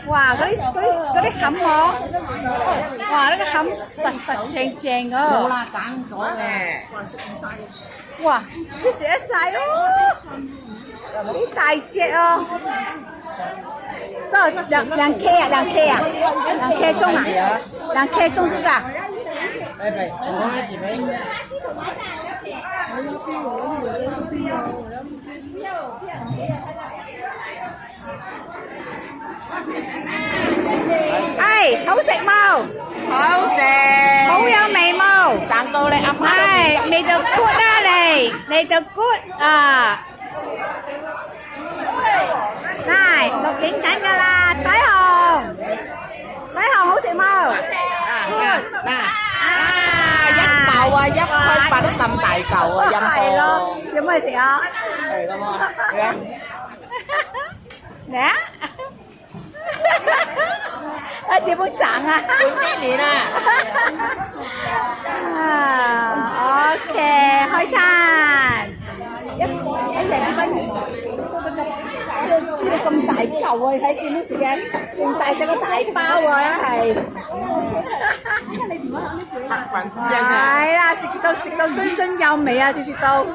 哇！嗰啲冚喎，哇！呢個冚實正正㗎。冇啦，揀咗嘅。哇！佢食得晒哦，幾大隻哦。都2 K 啊，2 K 啊，2 K 中啊，2 K 中是不是啊？好食冇？好食，好有味冇？賺到你阿媽。係，味道 good 啊你，味道 good 啊。嚟錄影緊㗎啦，彩虹好食冇？嗱，一嚿啊，1塊8咁大嚿啊，陰係咯，有咩食啊？係咁啊，嚟啊！啊點樣賺啊？半年啊！OK， 開餐，一人分，呢個咁大嚿啊！你睇見啲時間，仲大隻個大包喎，係。係啦，食到津津有味啊，雪雪到。